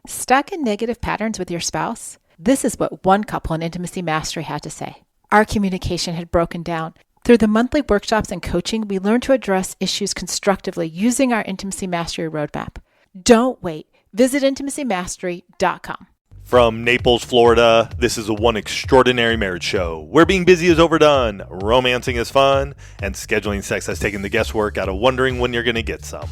Stuck in negative patterns with your spouse? This is what one couple in Intimacy Mastery had to say. Our communication had broken down. Through the monthly workshops and coaching, we learned to address issues constructively using our Intimacy Mastery roadmap. Don't wait. Visit intimacymastery.com. From Naples, Florida, this is a One Extraordinary Marriage show, where being busy is overdone, romancing is fun, and scheduling sex has taken the guesswork out of wondering when you're going to get some.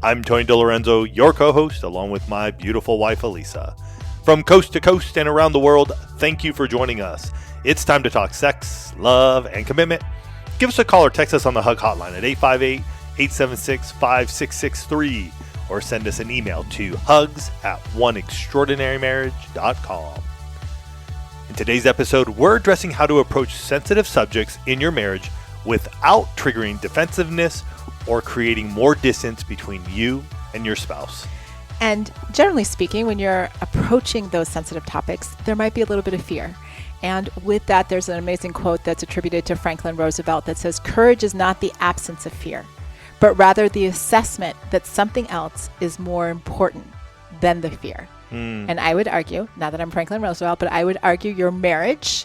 I'm Tony DeLorenzo, your co-host, along with my beautiful wife, Elisa. From coast to coast and around the world, thank you for joining us. It's time to talk sex, love, and commitment. Give us a call or text us on the HUG hotline at 858-876-5663 or send us an email to hugs@oneextraordinarymarriage.com. In today's episode, we're addressing how to approach sensitive subjects in your marriage without triggering defensiveness or creating more distance between you and your spouse. And generally speaking, when you're approaching those sensitive topics, there might be a little bit of fear. And with that, there's an amazing quote that's attributed to Franklin Roosevelt that says, "Courage is not the absence of fear, but rather the assessment that something else is more important than the fear." And I would argue, not that I'm Franklin Roosevelt, but I would argue your marriage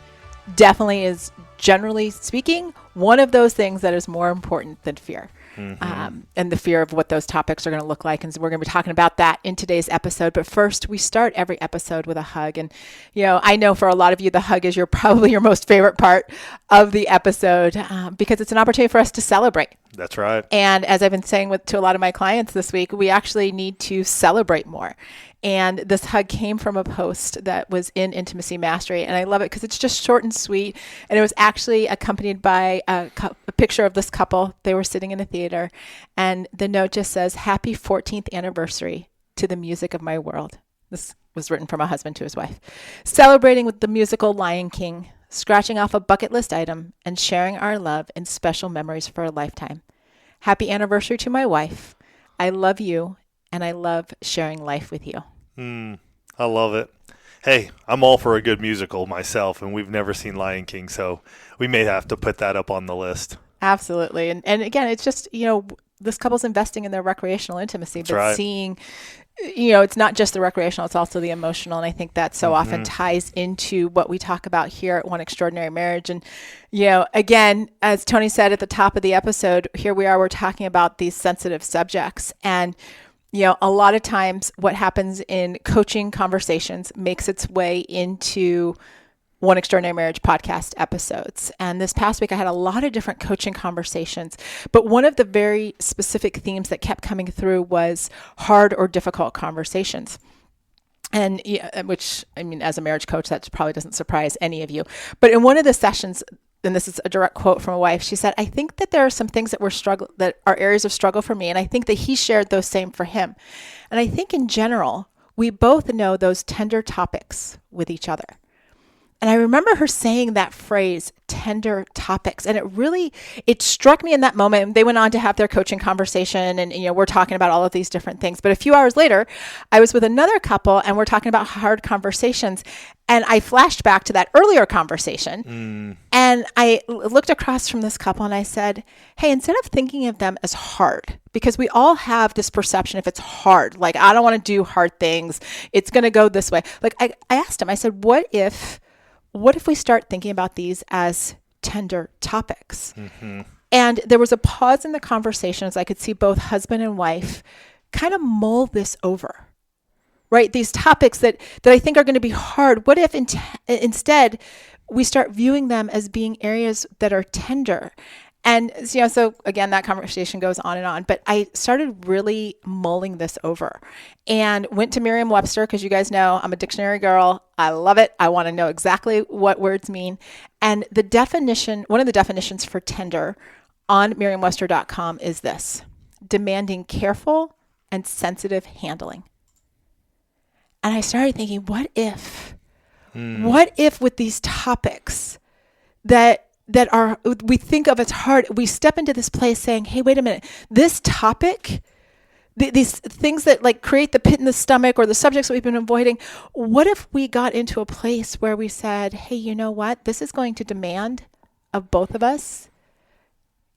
definitely is, generally speaking, one of those things that is more important than fear. And the fear of what those topics are going to look like. And so we're going to be talking about that in today's episode. But first, we start every episode with a hug. And, I know for a lot of you, the hug is probably your most favorite part of the episode because it's an opportunity for us to celebrate. That's right. And as I've been saying to a lot of my clients this week, we actually need to celebrate more. And this hug came from a post that was in Intimacy Mastery. And I love it because it's just short and sweet. And it was actually accompanied by a picture of this couple. They were sitting in a theater. And the note just says, "Happy 14th anniversary to the music of my world." This was written from a husband to his wife. "Celebrating with the musical Lion King, scratching off a bucket list item, and sharing our love in special memories for a lifetime. Happy anniversary to my wife. I love you, and I love sharing life with you." I love it. Hey, I'm all for a good musical myself, and we've never seen Lion King, so we may have to put that up on the list. Absolutely. And again, it's just, this couple's investing in their recreational intimacy, That's but right. seeing, it's not just the recreational, it's also the emotional. And I think that so often ties into what we talk about here at One Extraordinary Marriage. And, again, as Tony said at the top of the episode, here we are, we're talking about these sensitive subjects. And a lot of times what happens in coaching conversations makes its way into One Extraordinary Marriage podcast episodes. And this past week, I had a lot of different coaching conversations, but one of the very specific themes that kept coming through was hard or difficult conversations. And which, as a marriage coach, that probably doesn't surprise any of you. But in one of the sessions, and this is a direct quote from a wife, she said, "I think that there are some things that are areas of struggle for me. And I think that he shared those same for him. And I think in general, we both know those tender topics with each other." And I remember her saying that phrase, tender topics. And it struck me in that moment. They went on to have their coaching conversation and, we're talking about all of these different things. But a few hours later, I was with another couple and we're talking about hard conversations. And I flashed back to that earlier conversation. And I looked across from this couple and I said, "Hey, instead of thinking of them as hard, because we all have this perception if it's hard, like, I don't want to do hard things, it's going to go this way." Like I asked him, I said, what if we start thinking about these as tender topics? And there was a pause in the conversation as I could see both husband and wife kind of mull this over, right? These topics that I think are going to be hard. What if instead we start viewing them as being areas that are tender? And, so again, that conversation goes on and on, but I started really mulling this over and went to Merriam-Webster because you guys know I'm a dictionary girl. I love it. I want to know exactly what words mean. And one of the definitions for tender on Merriam-Webster.com is this: demanding careful and sensitive handling. And I started thinking, what if with these topics that we think of as hard, we step into this place saying, "Hey, wait a minute, this topic, these things that like create the pit in the stomach or the subjects that we've been avoiding, what if we got into a place where we said, hey, you know what? This is going to demand of both of us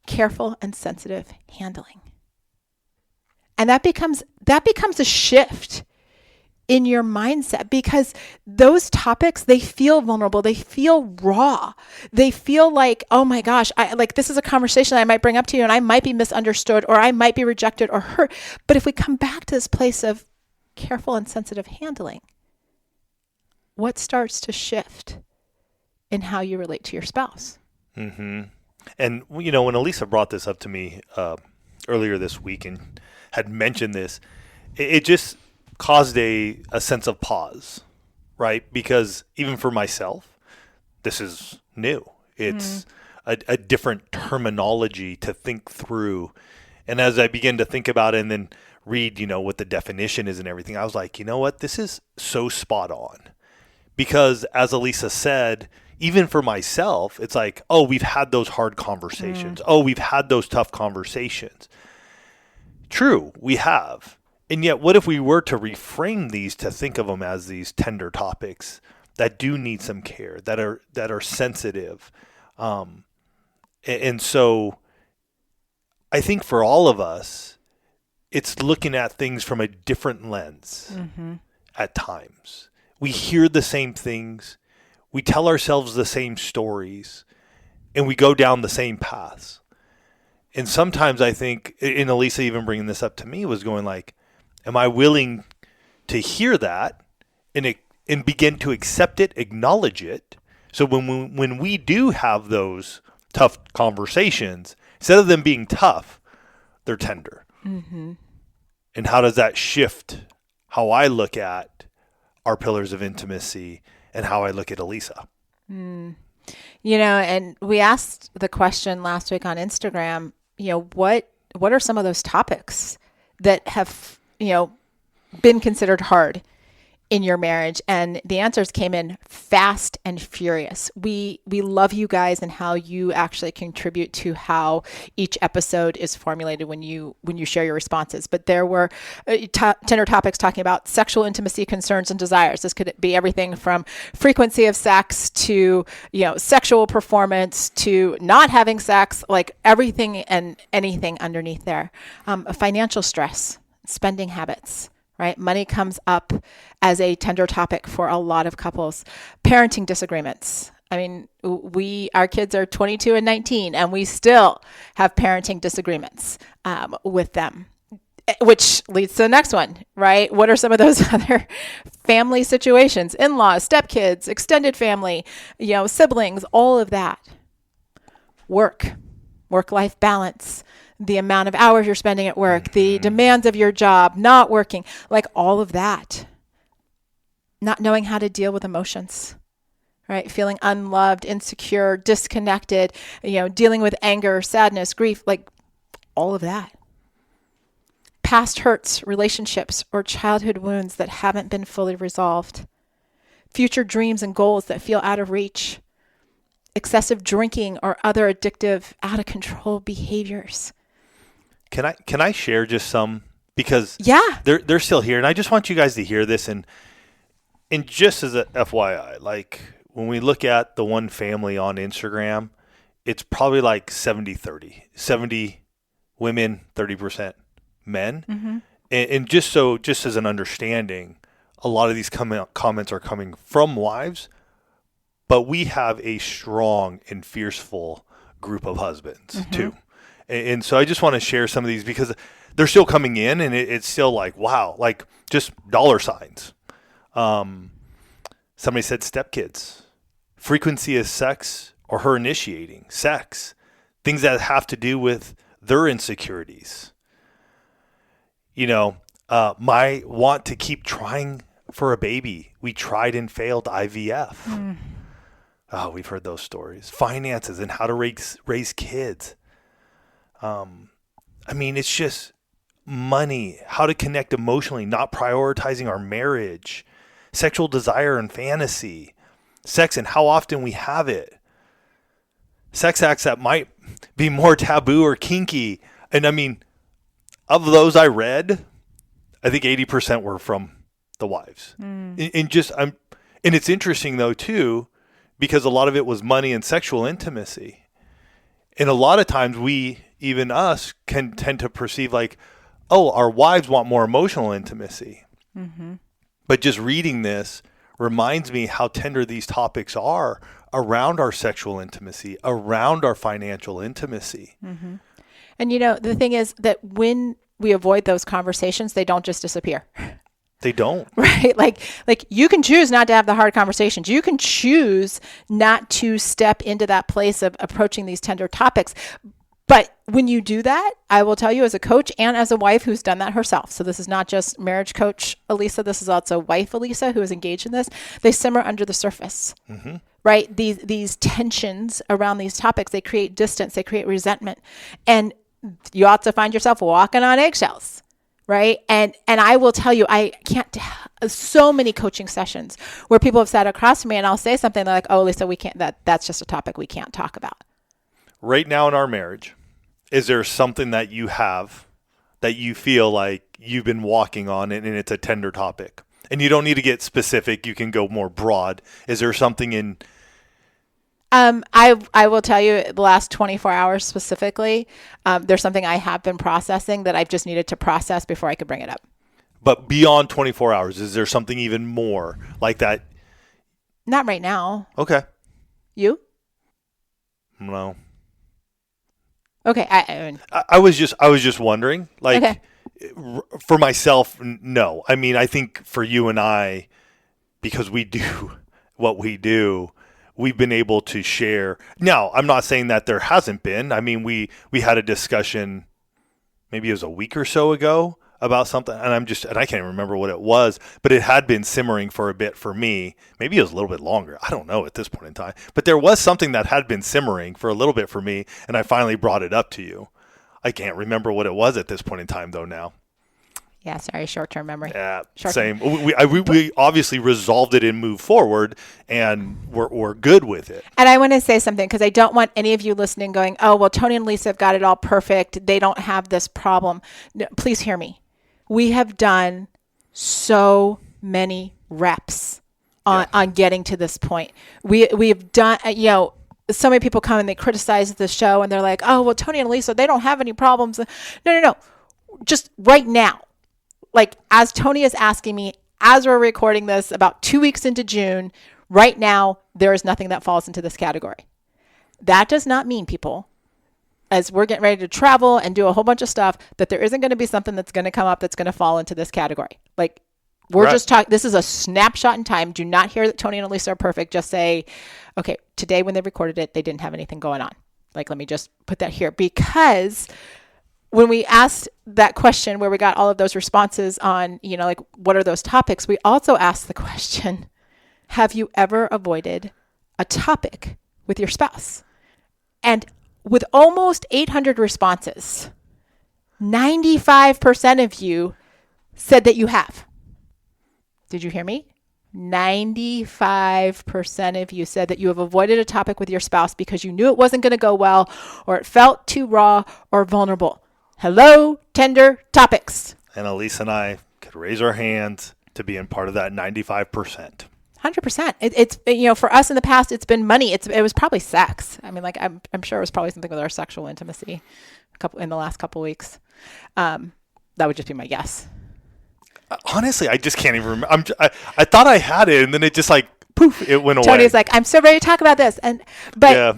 careful and sensitive handling. And that becomes a shift in your mindset, because those topics, they feel vulnerable. They feel raw. They feel like, oh my gosh, this is a conversation that I might bring up to you and I might be misunderstood or I might be rejected or hurt. But if we come back to this place of careful and sensitive handling, what starts to shift in how you relate to your spouse? Mm-hmm. And, you know, when Elisa brought this up to me earlier this week and had mentioned this, it just caused a sense of pause, right? Because even for myself, this is new. It's a different terminology to think through. And as I began to think about it and then read, you know, what the definition is and everything, I was like, you know what? This is so spot on. Because as Elisa said, even for myself, it's like, oh, we've had those hard conversations. Oh, we've had those tough conversations. True, we have. And yet, what if we were to reframe these to think of them as these tender topics that do need some care, that are sensitive? And so I think for all of us, it's looking at things from a different lens at times. We hear the same things. We tell ourselves the same stories, and we go down the same paths. And sometimes I think, and Elisa even bringing this up to me, was going like, am I willing to hear that and begin to accept it, acknowledge it? So when we do have those tough conversations, instead of them being tough, they're tender. Mm-hmm. And how does that shift how I look at our pillars of intimacy and how I look at Elisa? You know, and we asked the question last week on Instagram, you know, what are some of those topics that have, you know, been considered hard in your marriage? And the answers came in fast and furious. We love you guys and how you actually contribute to how each episode is formulated when you share your responses. But there were tender topics talking about sexual intimacy concerns and desires. This could be everything from frequency of sex to, you know, sexual performance to not having sex, like everything and anything underneath there. Financial stress, spending habits. Right? Money comes up as a tender topic for a lot of couples. Parenting disagreements. I mean, our kids are 22 and 19, and we still have parenting disagreements with them, which leads to the next one, right? What are some of those other family situations? In-laws, stepkids, extended family, you know, siblings, all of that. Work-life balance. The amount of hours you're spending at work, the demands of your job, not working, like all of that. Not knowing how to deal with emotions, right? Feeling unloved, insecure, disconnected, you know, dealing with anger, sadness, grief, like all of that. Past hurts, relationships, or childhood wounds that haven't been fully resolved. Future dreams and goals that feel out of reach. Excessive drinking or other addictive, out of control behaviors. Can I share just some, because yeah, they're still here, and I just want you guys to hear this, and just as a FYI, like when we look at the one family on Instagram, it's probably like 70-30, 70 women, 30% men, and just as an understanding, a lot of these comments are coming from wives, but we have a strong and fearful group of husbands too. And so I just want to share some of these because they're still coming in, and it's still like, wow, like just dollar signs. Somebody said stepkids, frequency of sex or her initiating sex, things that have to do with their insecurities. You know, my want to keep trying for a baby. We tried and failed IVF. Oh, we've heard those stories. Finances and how to raise kids. I mean, it's just money, how to connect emotionally, not prioritizing our marriage, sexual desire and fantasy, sex and how often we have it, sex acts that might be more taboo or kinky. And I mean, of those I read, I think 80% were from the wives. And it's interesting though too, because a lot of it was money and sexual intimacy. And a lot of times even us can tend to perceive like, oh, our wives want more emotional intimacy. But just reading this reminds me how tender these topics are around our sexual intimacy, around our financial intimacy. Mm-hmm. And the thing is that when we avoid those conversations, they don't just disappear. They don't. Right? Like you can choose not to have the hard conversations. You can choose not to step into that place of approaching these tender topics. But when you do that, I will tell you as a coach and as a wife who's done that herself. So this is not just marriage coach Elisa. This is also wife Elisa who is engaged in this. They simmer under the surface, right? These tensions around these topics, they create distance, they create resentment. And you ought to find yourself walking on eggshells. Right. And I will tell you, I can't, so many coaching sessions where people have sat across from me and I'll say something, they're like, oh, Lisa, we can't, that's just a topic we can't talk about. Right now in our marriage, is there something that you have that you feel like you've been walking on and it's a tender topic? And you don't need to get specific. You can go more broad. Is there something in... I will tell you the last 24 hours specifically, there's something I have been processing that I've just needed to process before I could bring it up. But beyond 24 hours, is there something even more like that? Not right now. Okay. You? No. Okay. I was just wondering, like, okay. For myself, no. I mean, I think for you and I, because we do what we do, we've been able to share. Now, I'm not saying that there hasn't been. I mean, we had a discussion, maybe it was a week or so ago, about something, and I can't even remember what it was, but it had been simmering for a bit for me. Maybe it was a little bit longer. I don't know at this point in time. But there was something that had been simmering for a little bit for me, and I finally brought it up to you. I can't remember what it was at this point in time, though, now. Yeah, sorry, short-term memory. Yeah, same. We obviously resolved it and moved forward, and we're good with it. And I want to say something because I don't want any of you listening going, oh, well, Tony and Lisa have got it all perfect. They don't have this problem. No, please hear me. We have done so many reps on getting to this point. We've done, so many people come and they criticize the show and they're like, oh, well, Tony and Lisa, they don't have any problems. No. Just right now. Like, as Tony is asking me, as we're recording this about 2 weeks into June, right now, there is nothing that falls into this category. That does not mean, people, as we're getting ready to travel and do a whole bunch of stuff, that there isn't going to be something that's going to come up that's going to fall into this category. Like, we're just talking, this is a snapshot in time. Do not hear that Tony and Elisa are perfect. Just say, okay, today when they recorded it, they didn't have anything going on. Like, let me just put that here, because when we asked that question where we got all of those responses on, like, what are those topics? We also asked the question, have you ever avoided a topic with your spouse? And with almost 800 responses, 95% of you said that you have. Did you hear me? 95% of you said that you have avoided a topic with your spouse because you knew it wasn't going to go well, or it felt too raw or vulnerable. Hello, tender topics. And Elise and I could raise our hands to be in part of that 95%. 100%. It's for us in the past, it's been money. It was probably sex. I mean, like, I'm sure it was probably something with our sexual intimacy in the last couple weeks. That would just be my guess. Honestly, I just can't even remember. I thought I had it, and then it just like poof, it went away. Tony's like, I'm so ready to talk about this, But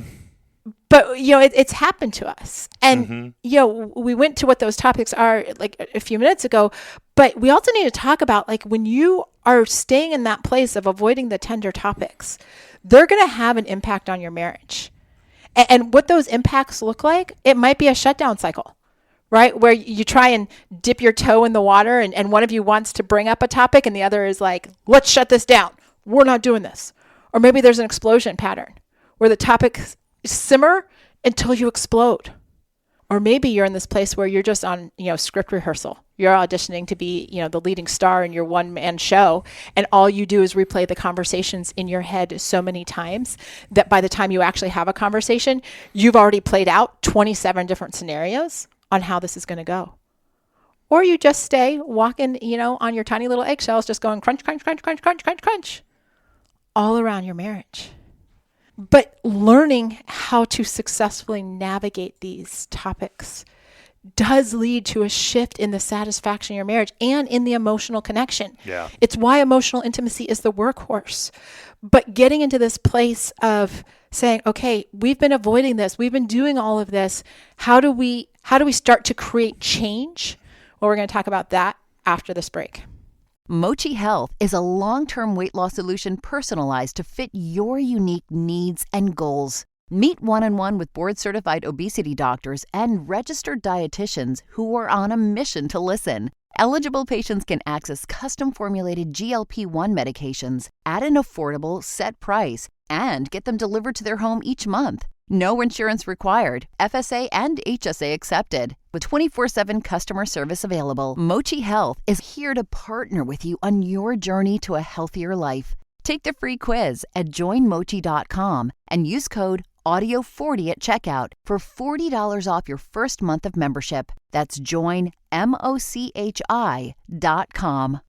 it's happened to us, and we went to what those topics are like a few minutes ago. But we also need to talk about, like, when you are staying in that place of avoiding the tender topics, they're going to have an impact on your marriage. And what those impacts look like, it might be a shutdown cycle, right? Where you try and dip your toe in the water, and one of you wants to bring up a topic, and the other is like, let's shut this down. We're not doing this. Or maybe there's an explosion pattern where the topics simmer until you explode. Or maybe you're in this place where you're just on, script rehearsal. You're auditioning to be, the leading star in your one-man show, and all you do is replay the conversations in your head so many times that by the time you actually have a conversation, you've already played out 27 different scenarios on how this is going to go. Or you just stay walking, on your tiny little eggshells, just going crunch, crunch, crunch, crunch, crunch, crunch, crunch, all around your marriage. But learning how to successfully navigate these topics does lead to a shift in the satisfaction of your marriage and in the emotional connection. Yeah. It's why emotional intimacy is the workhorse. But getting into this place of saying, okay, we've been avoiding this. We've been doing all of this. How do we start to create change? Well, we're going to talk about that after this break. Mochi Health is a long-term weight loss solution personalized to fit your unique needs and goals. Meet one-on-one with board-certified obesity doctors and registered dietitians who are on a mission to listen. Eligible patients can access custom-formulated GLP-1 medications at an affordable, set price and get them delivered to their home each month. No insurance required, FSA and HSA accepted. With 24/7 customer service available, Mochi Health is here to partner with you on your journey to a healthier life. Take the free quiz at joinmochi.com and use code AUDIO40 at checkout for $40 off your first month of membership. That's joinmochi.com.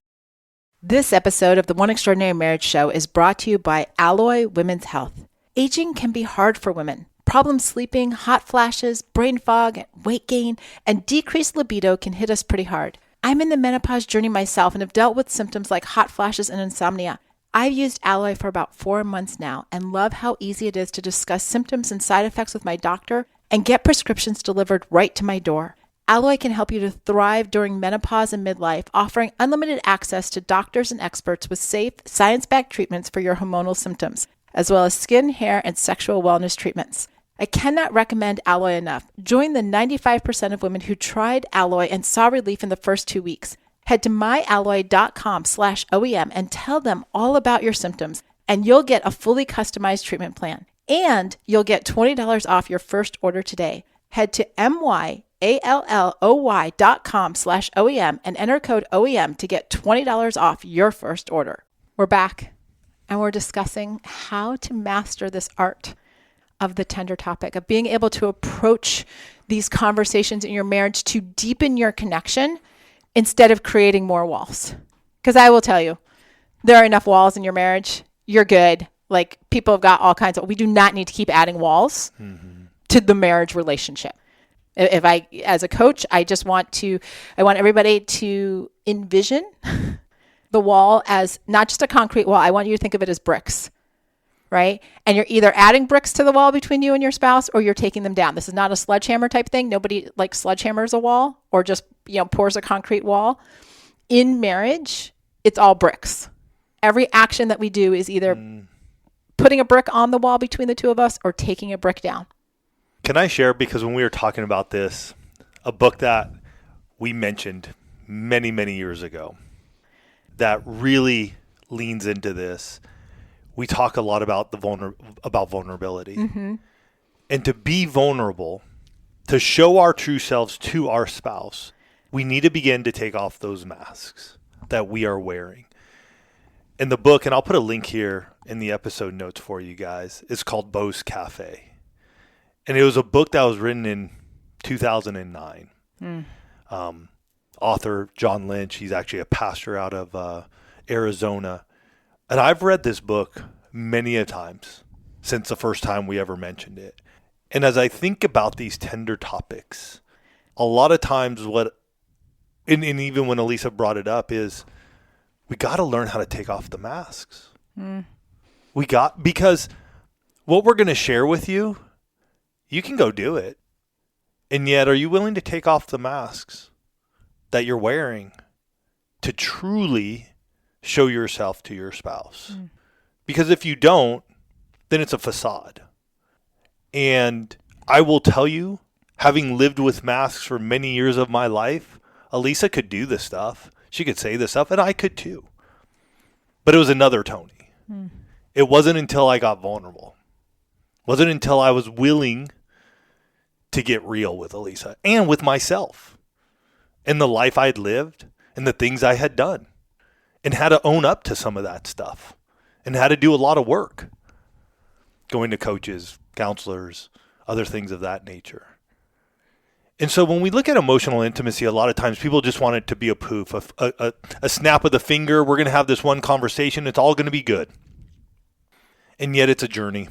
This episode of the One Extraordinary Marriage Show is brought to you by Alloy Women's Health. Aging can be hard for women. Problems sleeping, hot flashes, brain fog, weight gain, and decreased libido can hit us pretty hard. I'm in the menopause journey myself and have dealt with symptoms like hot flashes and insomnia. I've used Alloy for about 4 months now and love how easy it is to discuss symptoms and side effects with my doctor and get prescriptions delivered right to my door. Alloy can help you to thrive during menopause and midlife, offering unlimited access to doctors and experts with safe, science-backed treatments for your hormonal symptoms, as well as skin, hair, and sexual wellness treatments. I cannot recommend Alloy enough. Join the 95% of women who tried Alloy and saw relief in the first 2 weeks. Head to myalloy.com/OEM and tell them all about your symptoms, and you'll get a fully customized treatment plan. And you'll get $20 off your first order today. Head to myalloy.com/OEM and enter code OEM to get $20 off your first order. We're back, and we're discussing how to master this art of the tender topic, of being able to approach these conversations in your marriage to deepen your connection instead of creating more walls. Because I will tell you, there are enough walls in your marriage. You're good. Like, people have got all kinds of, we do not need to keep adding walls to the marriage relationship. If I, as a coach, I want everybody to envision the wall as not just a concrete wall. I want you to think of it as bricks, right? And you're either adding bricks to the wall between you and your spouse, or you're taking them down. This is not a sledgehammer type thing. Nobody like sledgehammers a wall or just, pours a concrete wall. In marriage, it's all bricks. Every action that we do is either putting a brick on the wall between the two of us or taking a brick down. Can I share, because when we were talking about this, a book that we mentioned many, many years ago that really leans into this. We talk a lot about vulnerability. Mm-hmm. And to be vulnerable, to show our true selves to our spouse, we need to begin to take off those masks that we are wearing. And the book, and I'll put a link here in the episode notes for you guys, is called Beau's Cafe. And it was a book that was written in 2009. Author John Lynch, he's actually a pastor out of Arizona. And I've read this book many a times since the first time we ever mentioned it. And as I think about these tender topics, a lot of times and even when Elisa brought it up, is we got to learn how to take off the masks. Because what we're going to share with you, you can go do it. And yet, are you willing to take off the masks that you're wearing to truly show yourself to your spouse? Because if you don't, then it's a facade. And I will tell you, having lived with masks for many years of my life, Elisa could do this stuff. She could say this stuff, and I could too. But it was another Tony. It wasn't until I got vulnerable. It wasn't until I was willing to get real with Elisa and with myself and the life I'd lived and the things I had done, and how to own up to some of that stuff and how to do a lot of work, going to coaches, counselors, other things of that nature. And so when we look at emotional intimacy, a lot of times people just want it to be a poof, a snap of the finger. We're going to have this one conversation. It's all going to be good. And yet it's a journey.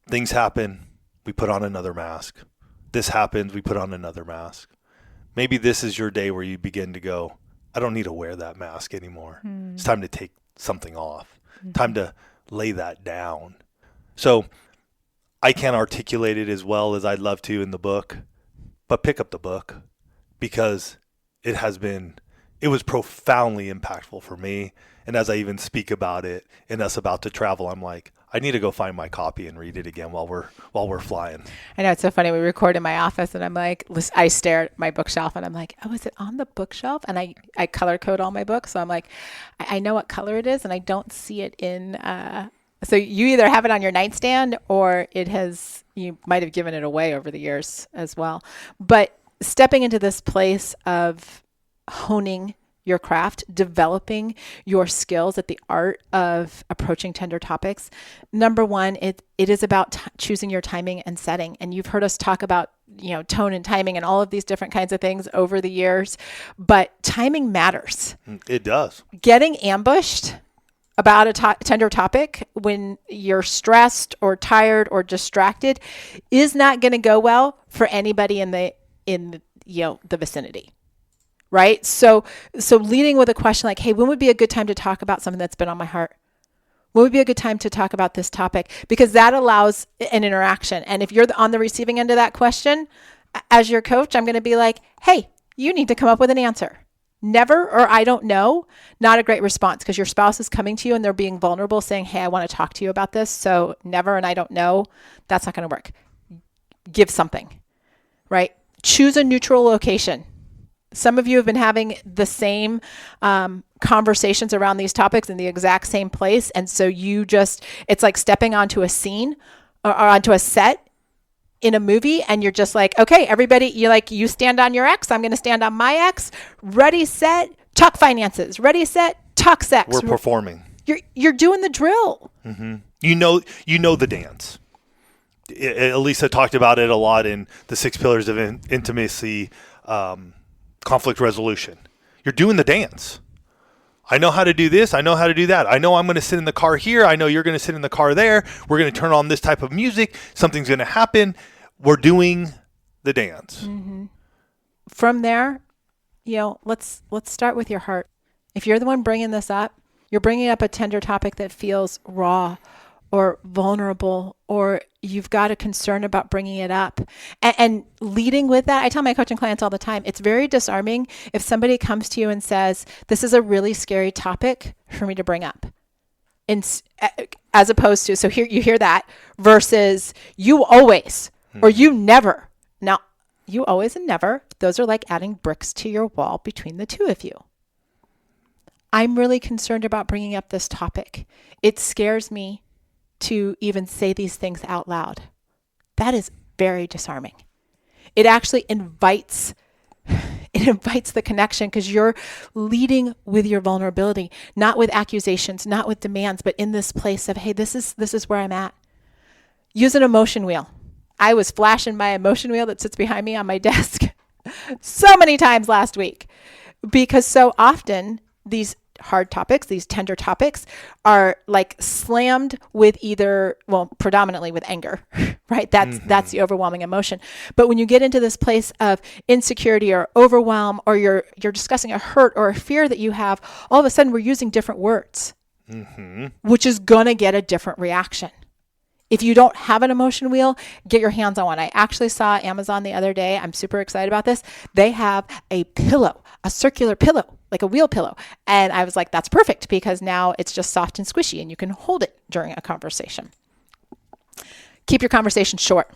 Things happen. We put on another mask. this happens, we put on another mask. Maybe this is your day where you begin to go, I don't need to wear that mask anymore. It's time to take something off. Time to lay that down. So I can't articulate it as well as I'd love to in the book, but pick up the book because it was profoundly impactful for me. And as I even speak about it and us about to travel, I'm like, I need to go find my copy and read it again while we're flying. I know, it's so funny. We record in my office and I'm like, I stare at my bookshelf and I'm like, oh, is it on the bookshelf? And I color code all my books. So I'm like, I know what color it is and I don't see it in, so you either have it on your nightstand or you might have given it away over the years as well. But stepping into this place of honing your craft, developing your skills at the art of approaching tender topics. Number one, it is about choosing your timing and setting. And you've heard us talk about, tone and timing and all of these different kinds of things over the years, but timing matters. It does. Getting ambushed about a tender topic when you're stressed or tired or distracted is not going to go well for anybody in the vicinity. Right? So leading with a question like, hey, when would be a good time to talk about something that's been on my heart? When would be a good time to talk about this topic? Because that allows an interaction. And if you're on the receiving end of that question, as your coach, I'm going to be like, hey, you need to come up with an answer. Never or I don't know, not a great response because your spouse is coming to you and they're being vulnerable saying, hey, I want to talk to you about this. So never and I don't know, that's not going to work. Give something, right? Choose a neutral location. Some of you have been having the same conversations around these topics in the exact same place. And so it's like stepping onto a scene or onto a set in a movie. And you're just like, okay, everybody, you stand on your X. I'm going to stand on my X. Ready, set, talk finances. Ready, set, talk sex. We're performing. You're doing the drill. Mm-hmm. You know the dance. Elisa talked about it a lot in the 6 pillars of intimacy, conflict resolution. You're doing the dance. I know how to do this. I know how to do that. I know I'm going to sit in the car here. I know you're going to sit in the car there. We're going to turn on this type of music. Something's going to happen. We're doing the dance. Mm-hmm. From there, let's start with your heart. If you're the one bringing this up, you're bringing up a tender topic that feels raw or vulnerable, or you've got a concern about bringing it up. And leading with that, I tell my coaching clients all the time, it's very disarming if somebody comes to you and says, this is a really scary topic for me to bring up. As opposed to, so here you hear that versus you always, or you never. Now, you always and never, those are like adding bricks to your wall between the two of you. I'm really concerned about bringing up this topic. It scares me to even say these things out loud. That is very disarming. It actually invites the connection because you're leading with your vulnerability, not with accusations, not with demands, but in this place of, hey, this is where I'm at. Use an emotion wheel. I was flashing my emotion wheel that sits behind me on my desk so many times last week because so often these hard topics, these tender topics are like slammed with predominantly with anger, right? That's the overwhelming emotion. But when you get into this place of insecurity or overwhelm, or you're discussing a hurt or a fear that you have, all of a sudden we're using different words, which is going to get a different reaction. If you don't have an emotion wheel, get your hands on one. I actually saw Amazon the other day. I'm super excited about this. They have a pillow, a circular pillow, like a wheel pillow. And I was like, that's perfect because now it's just soft and squishy and you can hold it during a conversation. Keep your conversation short.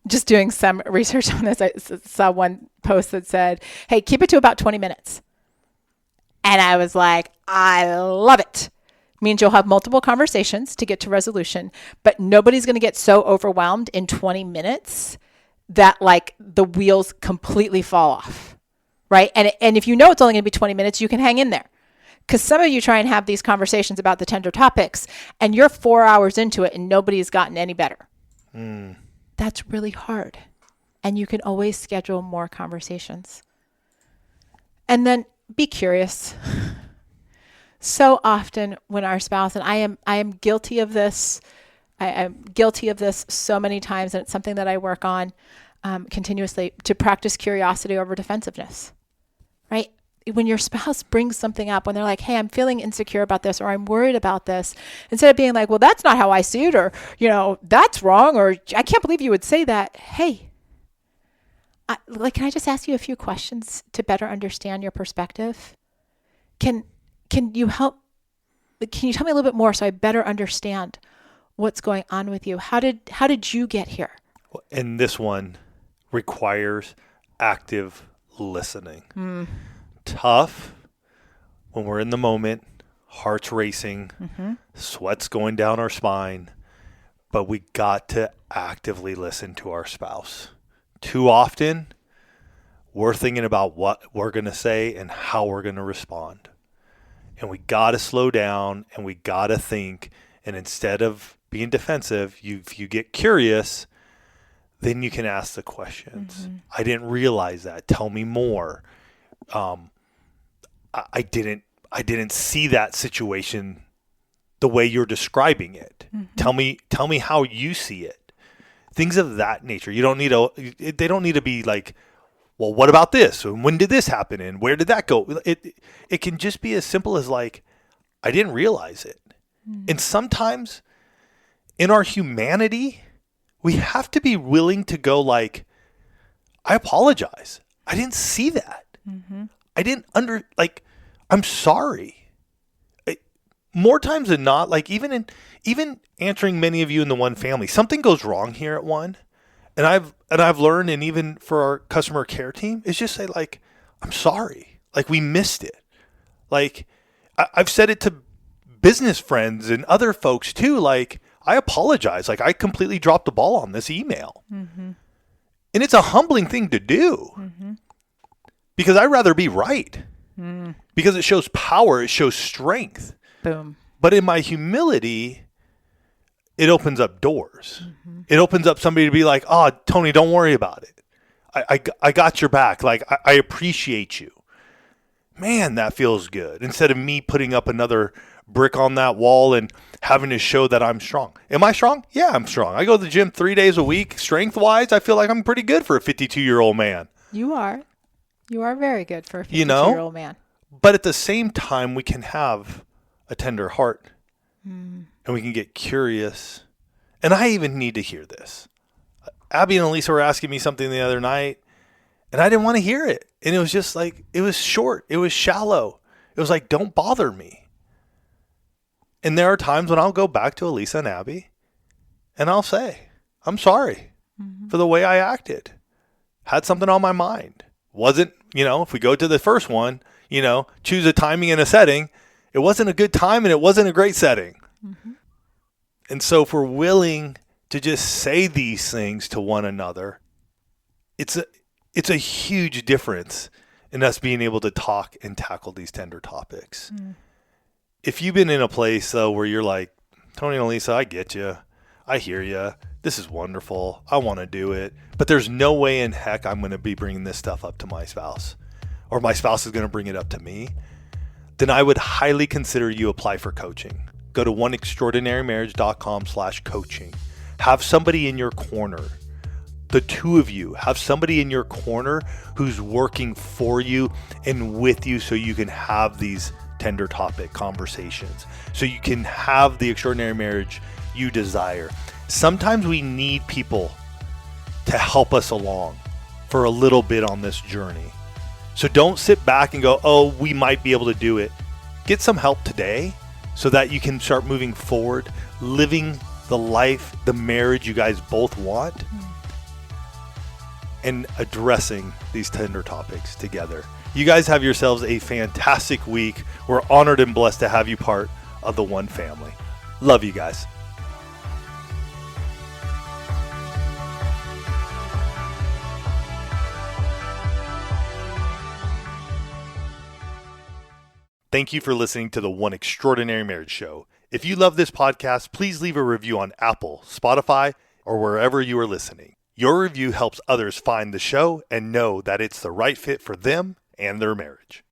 Just doing some research on this, I saw one post that said, hey, keep it to about 20 minutes. And I was like, I love it. Means you'll have multiple conversations to get to resolution, but nobody's going to get so overwhelmed in 20 minutes that like the wheels completely fall off, right? And if you know it's only going to be 20 minutes, you can hang in there. Because some of you try and have these conversations about the tender topics and you're 4 hours into it and nobody's gotten any better. That's really hard. And you can always schedule more conversations. And then be curious. So often when our spouse, and I am guilty of this I'm guilty of this so many times, and it's something that I work on continuously, to practice curiosity over defensiveness, right? When your spouse brings something up, when they're like, hey, I'm feeling insecure about this, or I'm worried about this, instead of being like, well, that's not how I see it, or, that's wrong, or I can't believe you would say that. Hey, can I just ask you a few questions to better understand your perspective? Can you help? Can you tell me a little bit more so I better understand what's going on with you? How did you get here? And this one requires active listening. Tough when we're in the moment, heart's racing, sweat's going down our spine, but we got to actively listen to our spouse. Too often, we're thinking about what we're going to say and how we're going to respond. And we got to slow down and we got to think. And instead of being defensive, if you get curious, then you can ask the questions. I didn't realize that. Tell me more. I didn't see that situation the way you're describing it. Tell me how you see it. Things of that nature. They don't need to be like, well, what about this? And when did this happen? And where did that go? It can just be as simple as like, I didn't realize it. And sometimes in our humanity, we have to be willing to go like, I apologize. I didn't see that. I didn't I'm sorry. More times than not, like even answering many of you in the one family, something goes wrong here at one. And I've learned, and even for our customer care team, is just say like, I'm sorry. Like we missed it. Like I've said it to business friends and other folks too. Like I apologize. Like I completely dropped the ball on this email. And it's a humbling thing to do because I'd rather be right because it shows power. It shows strength. Boom. But in my humility, it opens up doors. It opens up somebody to be like, oh, Tony, don't worry about it. I got your back. Like, I appreciate you. Man, that feels good. Instead of me putting up another brick on that wall and having to show that I'm strong. Am I strong? Yeah, I'm strong. I go to the gym 3 days a week. Strength-wise, I feel like I'm pretty good for a 52-year-old man. You are. You are very good for a 52-year-old man. But at the same time, we can have a tender heart and we can get curious. And I even need to hear this. Abby and Elisa were asking me something the other night and I didn't want to hear it. And it was just like, it was short. It was shallow. It was like, don't bother me. And there are times when I'll go back to Elisa and Abby and I'll say, I'm sorry for the way I acted. Had something on my mind. Wasn't, if we go to the first one, choose a timing and a setting. It wasn't a good time and it wasn't a great setting. And so if we're willing to just say these things to one another, it's a huge difference in us being able to talk and tackle these tender topics. If you've been in a place though where you're like, Tony and Elisa, I get you. I hear you. This is wonderful. I want to do it. But there's no way in heck I'm going to be bringing this stuff up to my spouse or my spouse is going to bring it up to me. Then I would highly consider you apply for coaching. Go to oneextraordinarymarriage.com/coaching. Have somebody in your corner. The two of you have somebody in your corner who's working for you and with you so you can have these tender topic conversations. So you can have the extraordinary marriage you desire. Sometimes we need people to help us along for a little bit on this journey. So don't sit back and go, oh, we might be able to do it. Get some help today so that you can start moving forward, living the life, the marriage you guys both want, and addressing these tender topics together. You guys have yourselves a fantastic week. We're honored and blessed to have you part of the One family. Love you guys. Thank you for listening to the One Extraordinary Marriage Show. If you love this podcast, please leave a review on Apple, Spotify, or wherever you are listening. Your review helps others find the show and know that it's the right fit for them and their marriage.